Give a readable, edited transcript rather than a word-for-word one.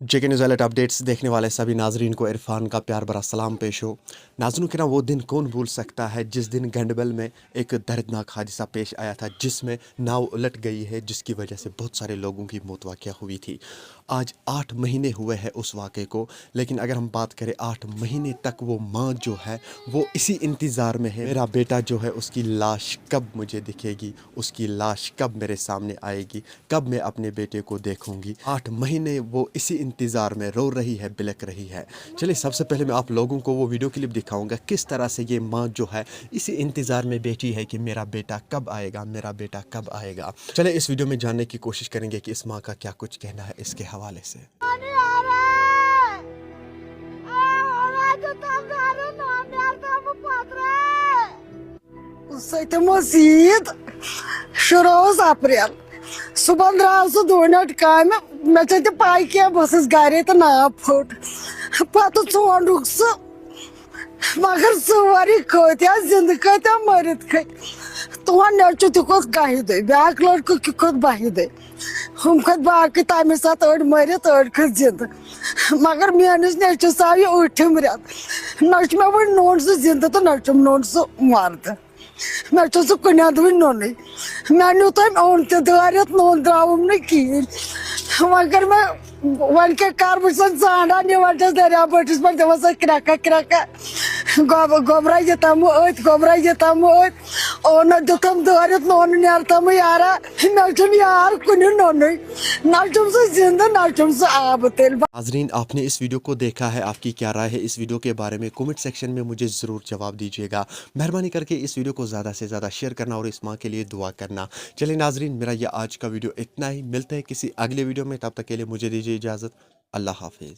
जेके news alert updates देखने वाले सभी नाजरीन को इरफान का प्यार भरा सलाम पेश हो। नाज़रीन के ना वो दिन कौन भूल सकता है जिस दिन गंडबल में एक दर्दनाक हादसा पेश आया था, जिसमें नाव उलट गई है, जिसकी वजह से बहुत सारे लोगों की मौत वाक़या हुई थी। आज 8 महीने हुए हैं उस वाक़े को, लेकिन अगर हम बात करें 8 महीने तक वो माँ जो है वो इसी इंतज़ार में है, मेरा बेटा जो है उसकी लाश कब मुझे दिखेगी, उसकी लाश कब मेरे सामने आएगी, कब मैं अपने बेटे को देखूंगी। 8 महीने वो इसी इंतज़ार में रो रही है, बिलक रही है। चलिए सबसे पहले मैं आप लोगों को वो वीडियो क्लिप दिखाऊंगा किस तरह से ये माँ जो है इसी इंतज़ार में बैठी है कि मेरा बेटा कब आएगा, मेरा बेटा कब आएगा। चलिए इस वीडियो में जानने की कोशिश करेंगे कि इस माँ का क्या कुछ कहना है इसके हवाले से। मजीद शुरू अप्रैल सुबह द्राव सह दोनट काम मे पाई क्या बस गर तो नाव फुट पत चोंडुक सह मगर सारी खत जिंद खत मरित खत तुहन नचु तह खोत गहि दे ब्याक लड़कु तह खोत बहि दे हम खत बाकी तमें साथ अड़ मरित अड़ खत जिंद मगर मेनिस नचुस आव यह उठम रेत नच मे वो नोन सह जिंद तो नचुम नोन सह मर्द मे सह कुन नोन मे नु तम ओन तरित नोन द्रावम न कहें मगर मैं वन क्या कर बस ांडान निवान दरिया बटिस पे दस क्रका क्रका गोबरा यतम अत गोबरा यतम अत ओन दुतम दरित नोन नेरतम यारा नचुम यार कुन नोन नचुम सह जिंद नचुम सह आब तेल। नाज़रीन आपने इस वीडियो को देखा है, आपकी क्या राय है इस वीडियो के बारे में कमेंट सेक्शन में मुझे ज़रूर जवाब दीजिएगा। मेहरबानी करके इस वीडियो को ज़्यादा से ज़्यादा शेयर करना और इस माँ के लिए दुआ करना। चलिए नाज़रीन मेरा ये आज का वीडियो इतना ही, मिलते हैं किसी अगले वीडियो में, तब तक के लिए मुझे दीजिए इजाज़त। अल्लाह हाफिज़।